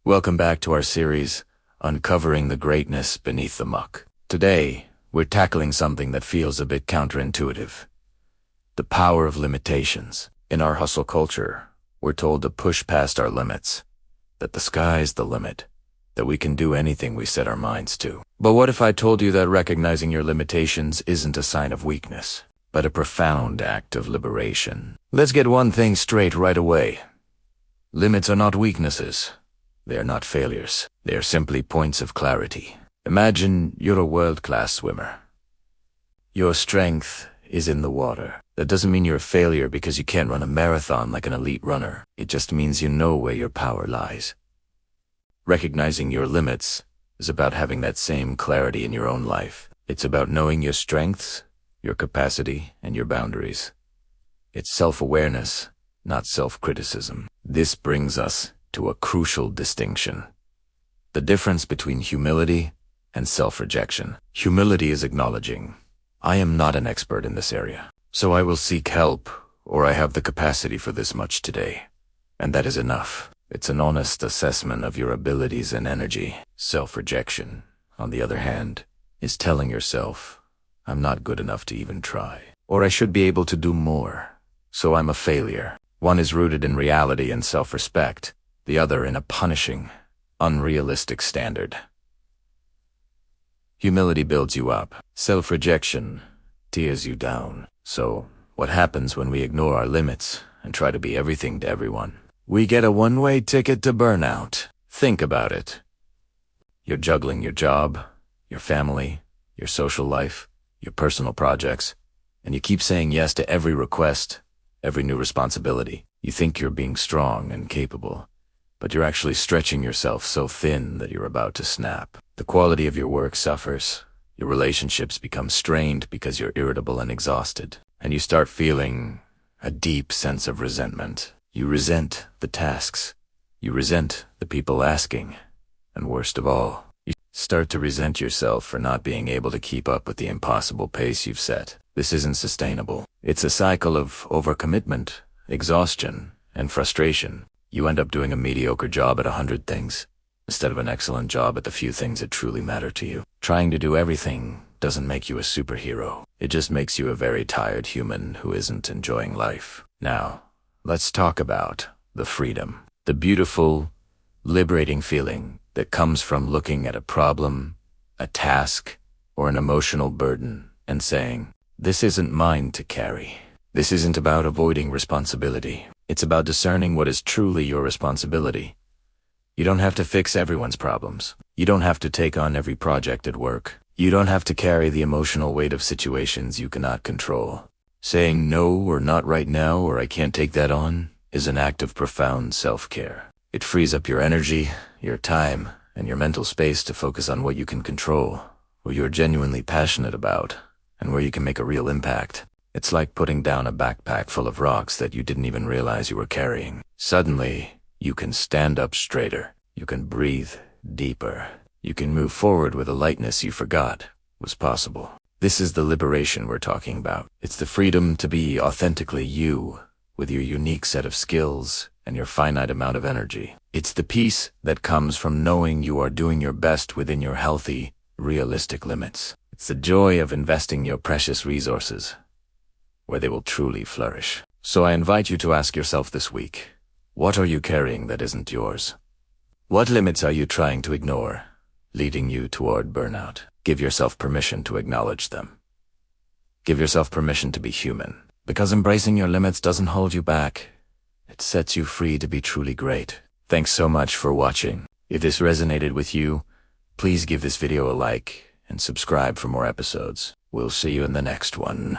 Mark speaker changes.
Speaker 1: Welcome back to our series, Uncovering the Greatness Beneath the Muck. Today, we're tackling something that feels a bit counterintuitive. The power of limitations. In our hustle culture, we're told to push past our limits, that the sky's the limit, that we can do anything we set our minds to. But what if I told you that recognizing your limitations isn't a sign of weakness, but a profound act of liberation? Let's get one thing straight right away. Limits are not weaknesses. They are not failures. They are simply points of clarity. Imagine you're a world-class swimmer. Your strength is in the water. That doesn't mean you're a failure because you can't run a marathon like an elite runner. It just means you know where your power lies. Recognizing your limits is about having that same clarity in your own life. It's about knowing your strengths, your capacity, and your boundaries. It's self-awareness, not self-criticism. This brings us to a crucial distinction. The difference between humility and self-rejection. Humility is acknowledging, I am not an expert in this area, so I will seek help, or I have the capacity for this much today. And that is enough. It's an honest assessment of your abilities and energy. Self-rejection, on the other hand, is telling yourself, I'm not good enough to even try, or I should be able to do more, so I'm a failure. One is rooted in reality and self-respect, the other in a punishing, unrealistic standard. Humility builds you up. Self-rejection tears you down. So, what happens when we ignore our limits and try to be everything to everyone? We get a one-way ticket to burnout. Think about it. You're juggling your job, your family, your social life, your personal projects, and you keep saying yes to every request, every new responsibility. You think you're being strong and capable, but you're actually stretching yourself so thin that you're about to snap. The quality of your work suffers. Your relationships become strained because you're irritable and exhausted, and you start feeling a deep sense of resentment. You resent the tasks. You resent the people asking. And worst of all, you start to resent yourself for not being able to keep up with the impossible pace you've set. This isn't sustainable. It's a cycle of overcommitment, exhaustion, and frustration. You end up doing a mediocre job at 100 things, instead of an excellent job at the few things that truly matter to you. Trying to do everything doesn't make you a superhero. It just makes you a very tired human who isn't enjoying life. Now, let's talk about the freedom. The beautiful, liberating feeling that comes from looking at a problem, a task, or an emotional burden and saying, this isn't mine to carry. This isn't about avoiding responsibility. It's about discerning what is truly your responsibility. You don't have to fix everyone's problems. You don't have to take on every project at work. You don't have to carry the emotional weight of situations you cannot control. Saying no or not right now or I can't take that on is an act of profound self-care. It frees up your energy, your time, and your mental space to focus on what you can control, what you're genuinely passionate about, and where you can make a real impact. It's like putting down a backpack full of rocks that you didn't even realize you were carrying. Suddenly, you can stand up straighter. You can breathe deeper. You can move forward with a lightness you forgot was possible. This is the liberation we're talking about. It's the freedom to be authentically you, with your unique set of skills and your finite amount of energy. It's the peace that comes from knowing you are doing your best within your healthy, realistic limits. It's the joy of investing your precious resources where they will truly flourish. So I invite you to ask yourself this week, what are you carrying that isn't yours? What limits are you trying to ignore, leading you toward burnout? Give yourself permission to acknowledge them. Give yourself permission to be human, because embracing your limits doesn't hold you back. It sets you free to be truly great. Thanks so much for watching. If this resonated with you, please give this video a like and subscribe for more episodes. We'll see you in the next one.